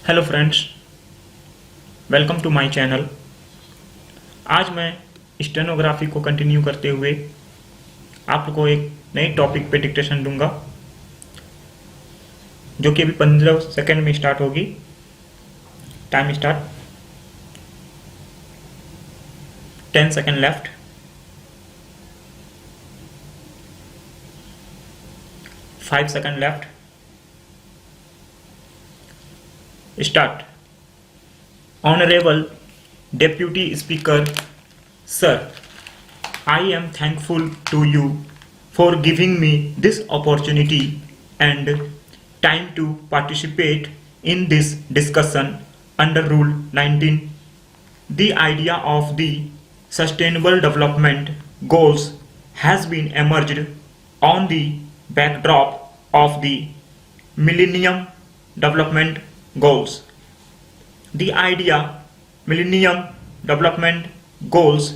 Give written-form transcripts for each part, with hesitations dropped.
Hello friends, welcome to my channel. आज मैं stenography को कंटिन्यू करते हुए आपको एक नई टॉपिक पे डिक्टेशन दूंगा, जो कि अभी 15 सेकंड में स्टार्ट होगी। Time start. 10 second left. 5 second left. Start. Honorable Deputy Speaker, Sir, I am thankful to you for giving me this opportunity and time to participate in this discussion under Rule 19. The idea of the Sustainable Development Goals has been emerged on the backdrop of the Millennium Development Goals. The idea Millennium Development Goals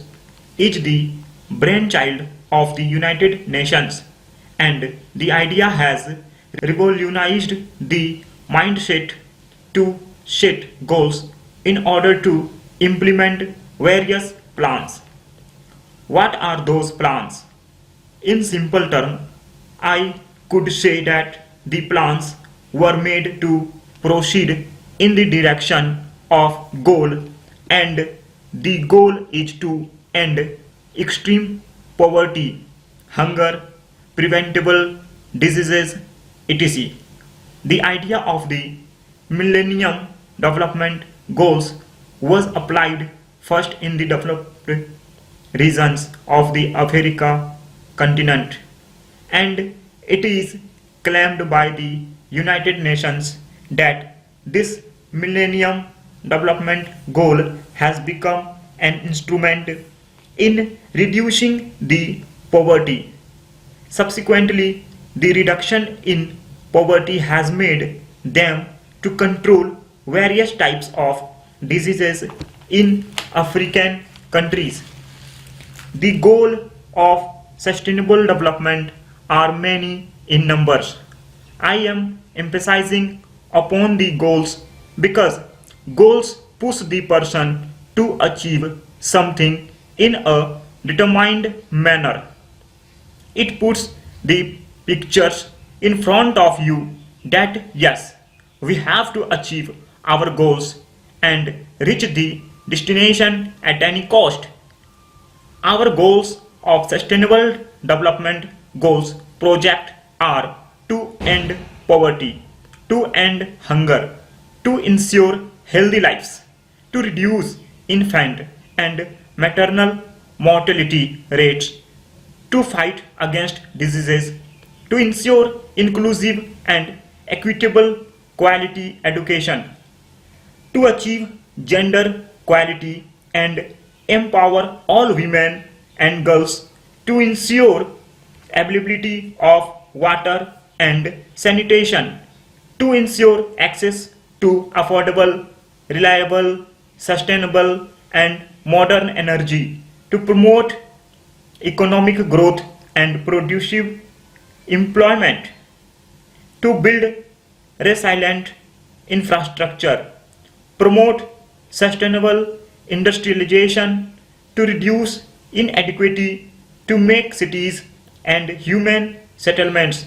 is the brainchild of the United Nations, and the idea has revolutionized the mindset to set goals in order to implement various plans. What are those plans? In simple terms, I could say that the plans were made to proceed in the direction of goal, and the goal is to end extreme poverty, hunger, preventable diseases, etc. The idea of the Millennium Development Goals was applied first in the developed regions of the Africa continent, and it is claimed by the United Nations that this Millennium Development Goal has become an instrument in reducing the poverty. Subsequently, the reduction in poverty has made them to control various types of diseases in African countries. The goal of sustainable development are many in numbers. I am emphasizing upon the goals because goals push the person to achieve something in a determined manner. It puts the pictures in front of you that yes, we have to achieve our goals and reach the destination at any cost. Our goals of sustainable development goals project are to end poverty, to end hunger, to ensure healthy lives, to reduce infant and maternal mortality rates, to fight against diseases, to ensure inclusive and equitable quality education, to achieve gender equality and empower all women and girls, to ensure availability of water and sanitation, to ensure access to affordable, reliable, sustainable and modern energy, to promote economic growth and productive employment, to build resilient infrastructure, promote sustainable industrialization, to reduce inequality, to make cities and human settlements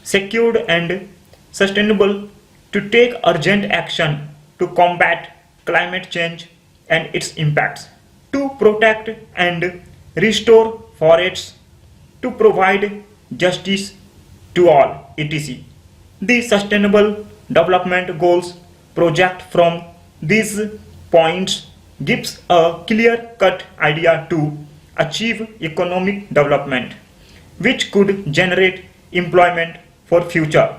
secured and sustainable, to take urgent action to combat climate change and its impacts, to protect and restore forests, to provide justice to all, etc. The Sustainable Development Goals project from these points gives a clear-cut idea to achieve economic development, which could generate employment for future.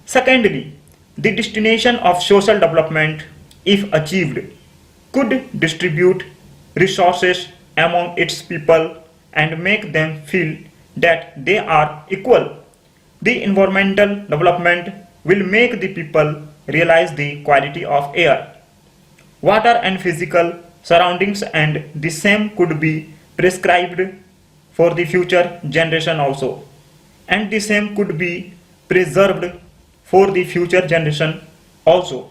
Secondly, the destination of social development, if achieved, could distribute resources among its people and make them feel that they are equal. The environmental development will make the people realize the quality of air, water and physical surroundings, and the same could be prescribed for the future generation also, and the same could be preserved for the future generation also.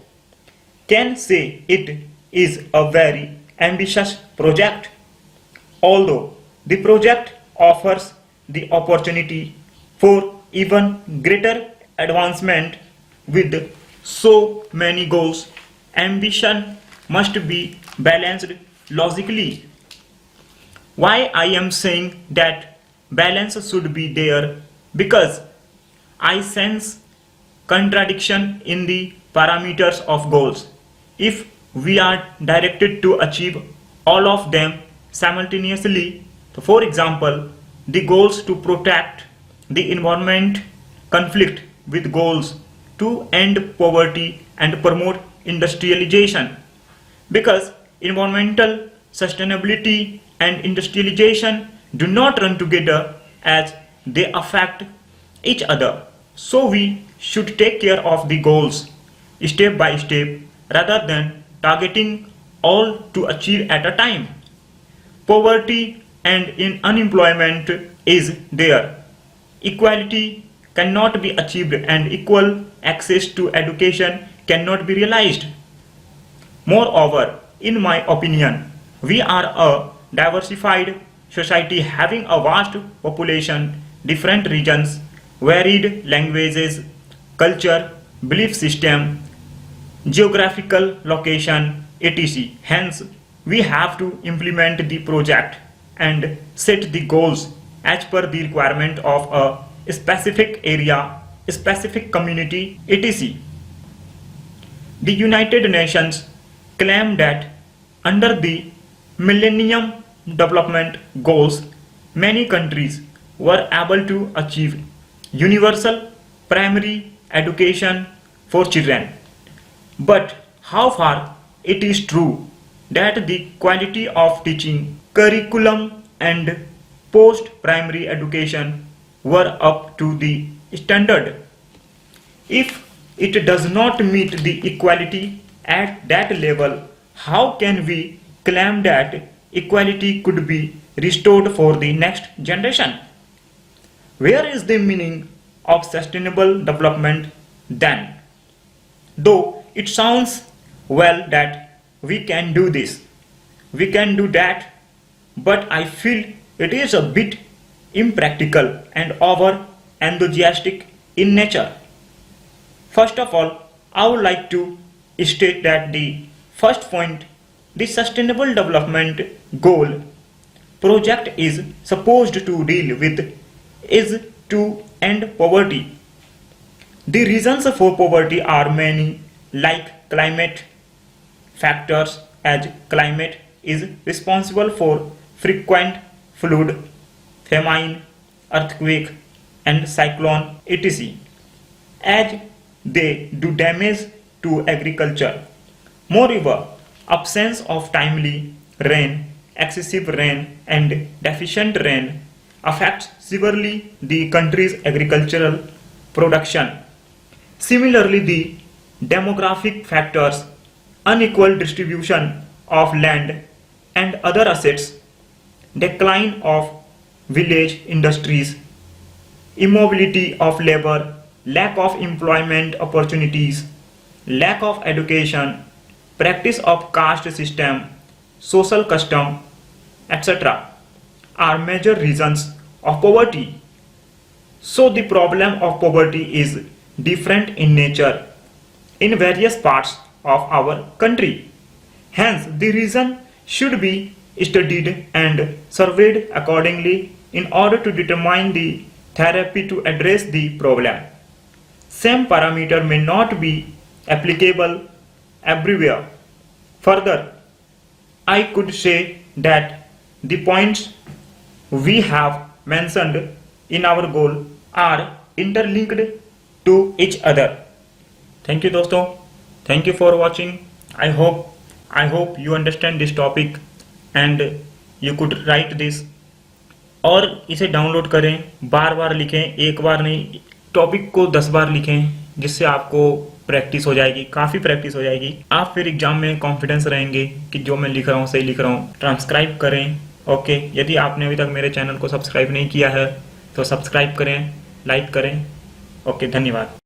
can say it is a very ambitious project, although the project offers the opportunity for even greater advancement with so many goals. Ambition must be balanced logically. Why I am saying that balance should be there? Because I sense contradiction in the parameters of goals. If we are directed to achieve all of them simultaneously, for example, the goals to protect the environment conflict with goals to end poverty and promote industrialization, because environmental sustainability and industrialization do not run together as they affect each other. So we should take care of the goals step by step rather than targeting all to achieve at a time. Poverty and unemployment is there. Equality cannot be achieved and equal access to education cannot be realized. Moreover, in my opinion, we are a diversified society having a vast population, different regions, varied languages, culture, belief system, geographical location, etc. Hence, we have to implement the project and set the goals as per the requirement of a specific area, specific community, etc. The United Nations claim that under the Millennium Development Goals, many countries were able to achieve universal primary education for children. But how far it is true that the quality of teaching, curriculum and post-primary education were up to the standard? If it does not meet the equality at that level, how can we claim that equality could be restored for the next generation? Where is the meaning of sustainable development then? Though it sounds well that we can do this, we can do that, but I feel it is a bit impractical and over enthusiastic in nature. First of all, I would like to state that the first point, the sustainable development goal project is supposed to deal with is to end poverty. The reasons for poverty are many, like climate factors, as climate is responsible for frequent flood, famine, earthquake and cyclone, etc., as they do damage to agriculture. Moreover, absence of timely rain, excessive rain and deficient rain affects severely the country's agricultural production. Similarly, the demographic factors, unequal distribution of land and other assets, decline of village industries, immobility of labor, lack of employment opportunities, lack of education, practice of caste system, social custom, etc. are major reasons of poverty. So the problem of poverty is different in nature in various parts of our country. Hence, the reason should be studied and surveyed accordingly in order to determine the therapy to address the problem. Same parameter may not be applicable everywhere. Further, I could say that the points we have mentioned in our goal are interlinked to each other. Thank you दोस्तों. Thank you for watching. I hope you understand this topic and you could write this. और इसे download करें, बार बार लिखें, एक बार नहीं, topic को 10 बार लिखें, जिससे आपको प्रैक्टिस हो जाएगी, काफ़ी प्रैक्टिस हो जाएगी. आप फिर एग्जाम में कॉन्फिडेंस रहेंगे कि जो मैं लिख रहा हूँ सही लिख रहा हूँ. ट्रांसक्राइब करें. ओके, यदि आपने अभी तक मेरे चैनल को सब्सक्राइब नहीं किया है तो सब्सक्राइब करें, लाइक करें. ओके, धन्यवाद.